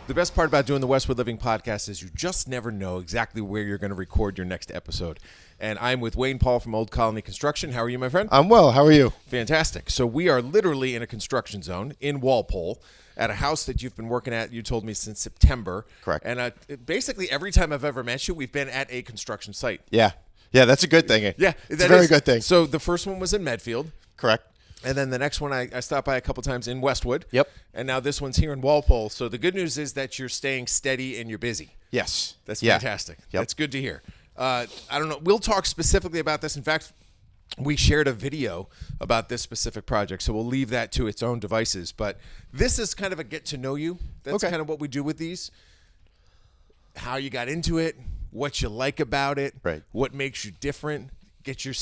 The best part about doing the Westwood Living podcast is you just never know exactly where you're going to record your next episode. And I'm with Wayne Paul from Old Colony Construction. How are you, my friend? I'm well. How are you? Fantastic. So we are literally in a construction zone in Walpole at a house that you've been working at, you told me, since September. Correct. And basically every time I've ever met you, we've been at a construction site. Yeah. Yeah, that's a good thing. Yeah. It's a very good thing. So the first one was in Medfield. Correct. And then the next one, I stopped by a couple times in Westwood. Yep. And now this one's here in Walpole. So the good news is that you're staying steady and you're busy. Yes. That's Yeah. fantastic. Yep. That's good to hear. I don't know. We'll talk specifically about this. In fact, we shared a video about this specific project, so we'll leave that to its own devices. But this is kind of a get to know you. That's Okay. kind of what we do with these. How you got into it, what you like about it, Right. what makes you different, get your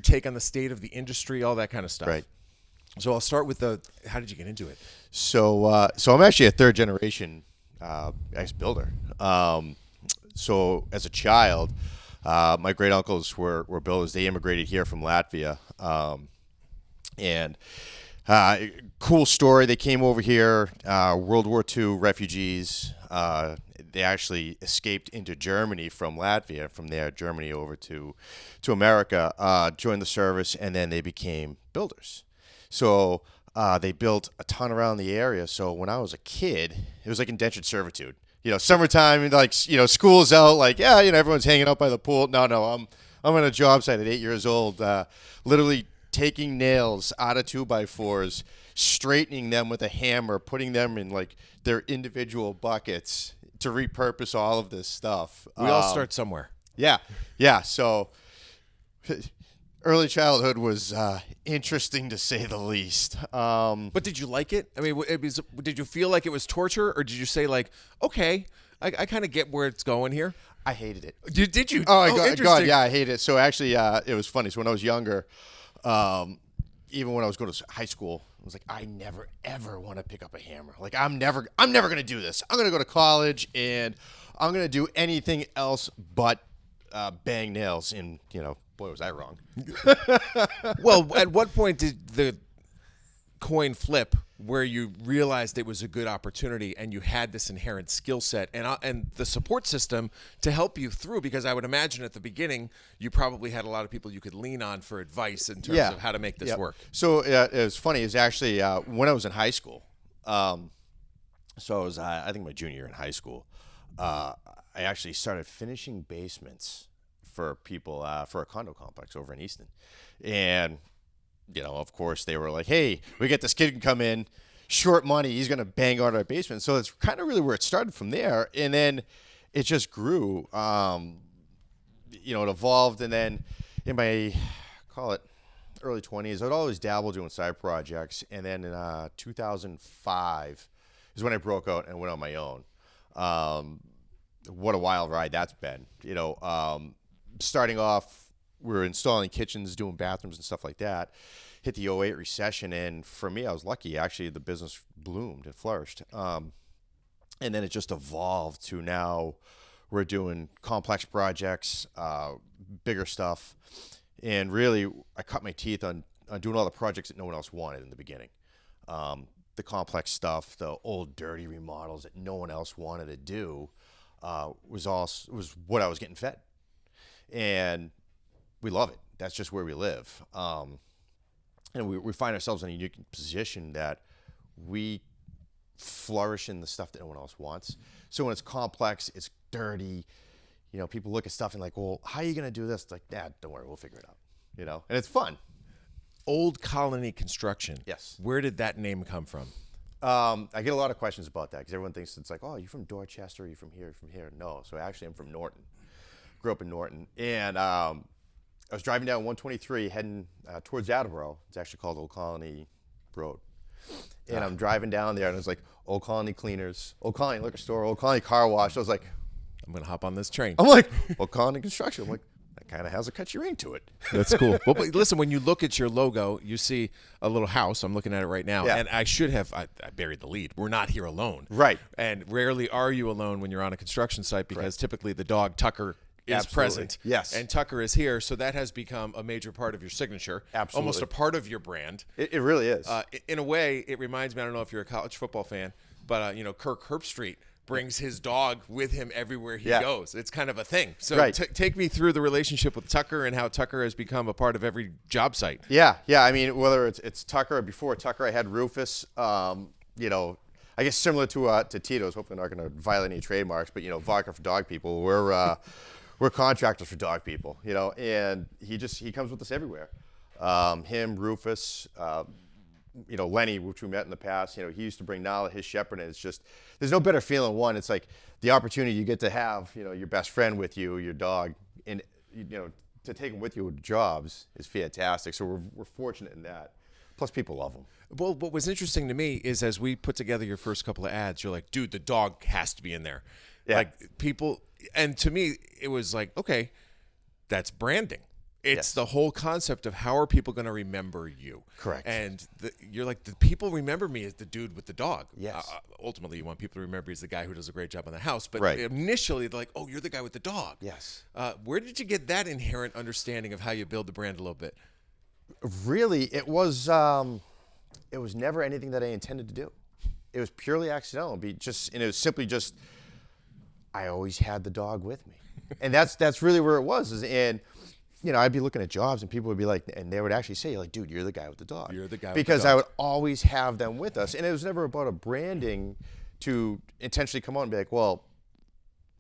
take on the state of the industry, all that kind of stuff. Right. So I'll start with how did you get into it? So I'm actually a third generation ex-builder. So as a child, my great uncles were builders. They immigrated here from Latvia, and cool story. They came over here, World War II refugees. They actually escaped into Germany from Latvia. From there, Germany over to America, joined the service, and then they became builders. So they built a ton around the area. So when I was a kid, it was like indentured servitude. You know, summertime, like, you know, school's out, like, yeah, you know, everyone's hanging out by the pool. No, I'm on a job site at 8 years old, literally taking nails out of 2x4s, straightening them with a hammer, putting them in like their individual buckets to repurpose all of this stuff. We all start somewhere. Yeah. So early childhood was interesting to say the least. But did you like it? I mean, did you feel like it was torture, or did you say like, okay, I kind of get where it's going here? I hated it. Did you? Oh, God, interesting. yeah, I hated it. So actually, it was funny. So when I was younger, even when I was going to high school, I was like, I never ever want to pick up a hammer. Like, I'm never going to do this. I'm going to go to college and I'm going to do anything else but bang nails. And, you know, boy, was I wrong. Well, at what point did the coin flip where you realized it was a good opportunity and you had this inherent skill set and the support system to help you through? Because I would imagine at the beginning you probably had a lot of people you could lean on for advice in terms of how to make this work. So it was funny. It was actually when I was in high school. So I was, I think, my junior year in high school. I actually started finishing basements for people for a condo complex over in Easton. And, you know, of course, they were like, hey, we get this kid can come in, short money, he's going to bang out our basement. So it's kind of really where it started from there. And then it just grew. You know, it evolved. And then in my, call it, early 20s, I'd always dabble doing side projects. And then in 2005 is when I broke out and went on my own. What a wild ride that's been. You know, starting off, we were installing kitchens, doing bathrooms and stuff like that. Hit the '08 recession, and for me, I was lucky. Actually, the business bloomed and flourished. And then it just evolved to now we're doing complex projects, bigger stuff. And really, I cut my teeth on doing all the projects that no one else wanted in the beginning. The complex stuff, the old dirty remodels that no one else wanted to do was what I was getting fed. And we love it. That's just where we live. And we find ourselves in a unique position that we flourish in the stuff that no one else wants. So when it's complex, it's dirty, you know, people look at stuff and like, well, how are you going to do this? It's like, don't worry, we'll figure it out, you know, and it's fun. Old Colony Construction. Yes. Where did that name come from? I get a lot of questions about that because everyone thinks it's like, oh, you from Dorchester? Are you from here? From here? No. So actually, I'm from Norton. Grew up in Norton. And I was driving down 123 heading towards Attleboro. It's actually called Old Colony Road. And I'm driving down there, and it's like Old Colony Cleaners, Old Colony Liquor Store, Old Colony Car Wash. I was like, I'm going to hop on this train. I'm like, Old Colony Construction. I'm like, that kind of has a catchy ring to it. That's cool. Well, but listen, when you look at your logo, you see a little house. I'm looking at it right now. Yeah. And I should have, I buried the lead. We're not here alone. Right. And rarely are you alone when you're on a construction site because typically the dog Tucker is Absolutely. present. Yes. And Tucker is here. So that has become a major part of your signature. Absolutely. Almost a part of your brand. It really is. In a way, it reminds me, I don't know if you're a college football fan, but Kirk Herbstreit brings his dog with him everywhere he Yeah. goes. It's kind of a thing. So Right. take me through the relationship with Tucker and how Tucker has become a part of every job site. Yeah. I mean, whether it's Tucker or before Tucker, I had Rufus. I guess similar to Tito's. Hopefully, not going to violate any trademarks, but vodka for dog people. We're contractors for dog people. And he comes with us everywhere. Him, Rufus. Lenny, which we met in the past, he used to bring Nala, his shepherd, and it's just, there's no better feeling. One, it's like the opportunity you get to have, your best friend with you, your dog, and, to take him with you to jobs is fantastic. So we're fortunate in that. Plus, people love him. Well, what was interesting to me is as we put together your first couple of ads, you're like, dude, the dog has to be in there. Yeah. Like people, and to me, it was like, okay, that's branding. It's Yes. the whole concept of how are people going to remember you? Correct. And you're like, the people remember me as the dude with the dog. Yes. Ultimately, you want people to remember you as the guy who does a great job on the house. But Right. initially, they're like, oh, you're the guy with the dog. Yes. Where did you get that inherent understanding of how you build the brand a little bit? Really, it was never anything that I intended to do. It was purely accidental. And it was simply just, I always had the dog with me. And that's really where it was. And I'd be looking at jobs and people would be like, and they would actually say, like, dude, you're the guy with the dog. You're the guy with because the dog. I would always have them with us. And it was never about a branding to intentionally come on and be like, well,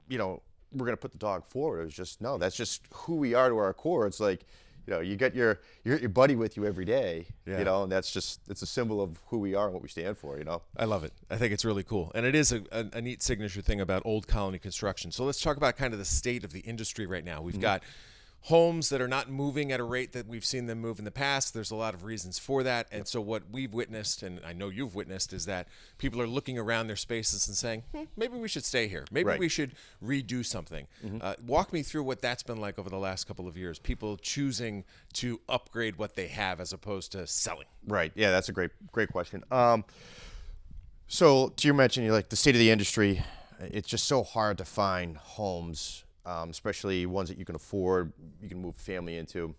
we're going to put the dog forward. It was just, no, that's just who we are to our core. It's like, you get your buddy with you every day, Yeah. and it's a symbol of who we are and what we stand for, I love it. I think it's really cool. And it is a neat signature thing about Old Colony construction. So let's talk about kind of the state of the industry right now. We've got homes that are not moving at a rate that we've seen them move in the past. There's a lot of reasons for that. And so what we've witnessed, and I know you've witnessed, is that people are looking around their spaces and saying, maybe we should stay here. Maybe Right. we should redo something. Walk me through what that's been like over the last couple of years. People choosing to upgrade what they have as opposed to selling. Right. Yeah, that's a great question. So to your mention, the state of the industry, it's just so hard to find homes, especially ones that you can afford, you can move family into,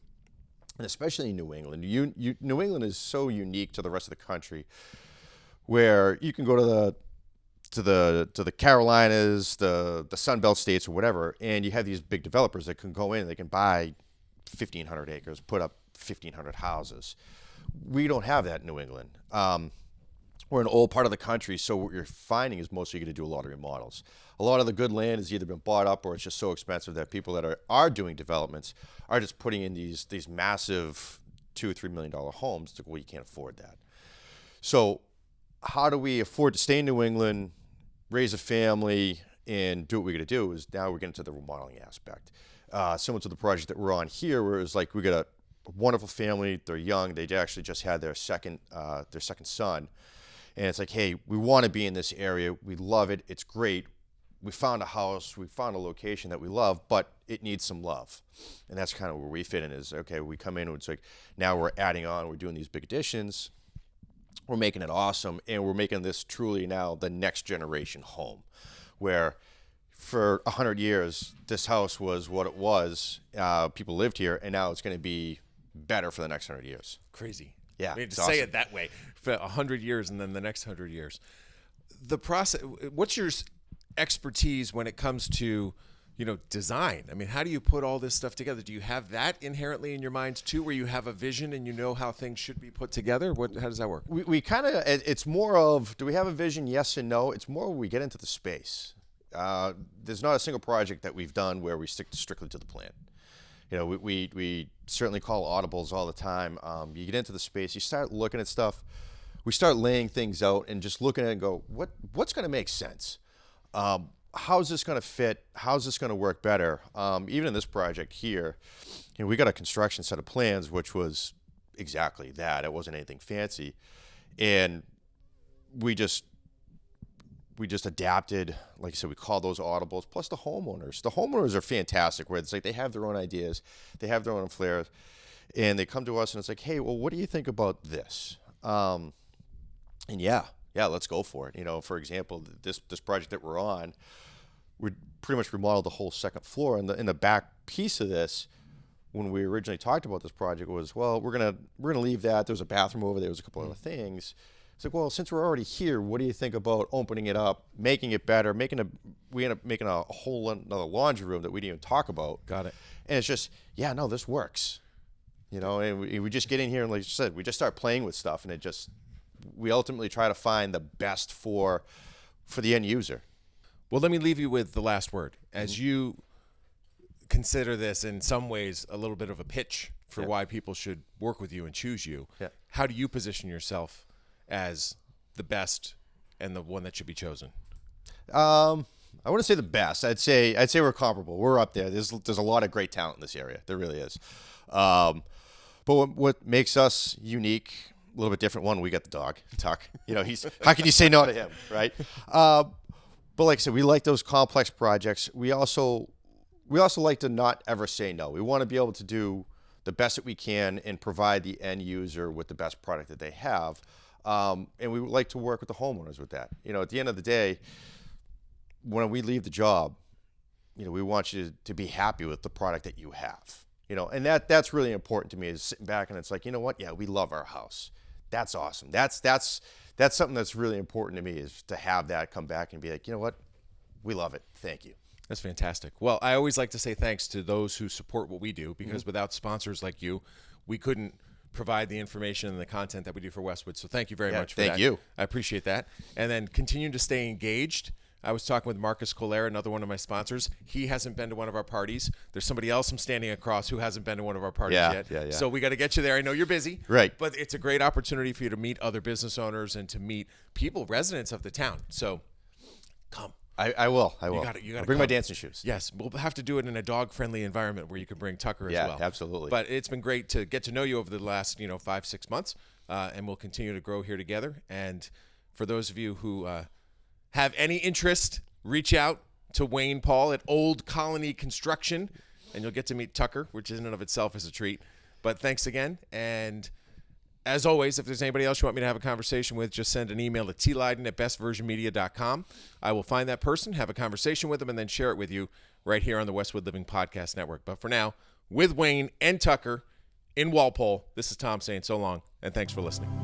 and especially in New England. New England is so unique to the rest of the country, where you can go to the Carolinas, the Sun Belt states, or whatever, and you have these big developers that can go in, they can buy 1,500 acres, put up 1,500 houses. We don't have that in New England. We're an old part of the country, so what you're finding is mostly you're going to do a lot of remodels. A lot of the good land has either been bought up or it's just so expensive that people that are doing developments are just putting in these massive $2 or $3 million homes. It's like, well, you can't afford that. So how do we afford to stay in New England, raise a family, and do what we're going to do? Is now we're getting to the remodeling aspect. Similar to the project that we're on here, where it's like we got a wonderful family. They're young. They actually just had their second son. And it's like, hey, we want to be in this area. We love it. It's great. We found a house. We found a location that we love, but it needs some love. And that's kind of where we fit in is, okay, we come in and it's like, now we're adding on. We're doing these big additions. We're making it awesome. And we're making this truly now the next generation home, where for 100 years, this house was what it was. People lived here, and now it's going to be better for the next 100 years. Crazy. Yeah, I mean, it's to say awesome. it that way for 100 years and then the next 100 years. The process. What's your expertise when it comes to, design? I mean, how do you put all this stuff together? Do you have that inherently in your mind too, where you have a vision and you know how things should be put together? How does that work? We kind of, it's more of, do we have a vision? Yes and no. It's more when we get into the space. There's not a single project that we've done where we stick strictly to the plan. We certainly call audibles all the time. You get into the space, you start looking at stuff, we start laying things out and just looking at it and go, what's going to make sense? How's this going to fit? How's this going to work better? Even in this project here, we got a construction set of plans, which was exactly that. It wasn't anything fancy. And we just adapted, like I said, we call those audibles, plus the homeowners. The homeowners are fantastic, where it's like they have their own ideas, they have their own flair, and they come to us and it's like, hey, well, what do you think about this? And yeah, let's go for it. For example, this project that we're on, we pretty much remodeled the whole second floor, and in the back piece of this, when we originally talked about this project was, well, we're gonna leave that. There's a bathroom over there. There's a couple other things. It's like, well, since we're already here, what do you think about opening it up, making it better, we end up making a whole another laundry room that we didn't even talk about. Got it. And it's just, yeah, no, this works. And we just get in here and, like you said, we just start playing with stuff, and we ultimately try to find the best for the end user. Well, let me leave you with the last word. As you consider this in some ways a little bit of a pitch for why people should work with you and choose you, how do you position yourself as the best and the one that should be chosen? I wouldn't say the best. I'd say we're comparable. We're up there. There's a lot of great talent in this area. There really is. But what makes us unique, a little bit different. One, we got the dog, Tuck. How can you say no to him, right? But like I said, we like those complex projects. We also like to not ever say no. We want to be able to do the best that we can and provide the end user with the best product that they have. And we would like to work with the homeowners with that. At the end of the day, when we leave the job, we want you to be happy with the product that you have. And that's really important to me, is sitting back and it's like, you know what? Yeah, we love our house. That's awesome. That's something that's really important to me, is to have that come back and be like, you know what? We love it. Thank you. That's fantastic. Well, I always like to say thanks to those who support what we do, because without sponsors like you, we couldn't provide the information and the content that we do for Westwood. So thank you very much for that. Thank you. I appreciate that. And then continue to stay engaged. I was talking with Marcus Colera, another one of my sponsors. He hasn't been to one of our parties. There's somebody else I'm standing across who hasn't been to one of our parties yet. Yeah. So we got to get you there. I know you're busy. Right. But it's a great opportunity for you to meet other business owners and to meet people, residents of the town. So come. I will. You gotta I'll bring my dancing shoes. Yes, we'll have to do it in a dog-friendly environment where you can bring Tucker as well. Yeah, absolutely. But it's been great to get to know you over the last 5-6 months, and we'll continue to grow here together. And for those of you who have any interest, reach out to Wayne Paul at Old Colony Construction, and you'll get to meet Tucker, which in and of itself is a treat. But thanks again, and as always, if there's anybody else you want me to have a conversation with, just send an email to tleyden@bestversionmedia.com. I will find that person, have a conversation with them, and then share it with you right here on the Westwood Living Podcast Network. But for now, with Wayne and Tucker in Walpole, this is Tom saying so long, and thanks for listening.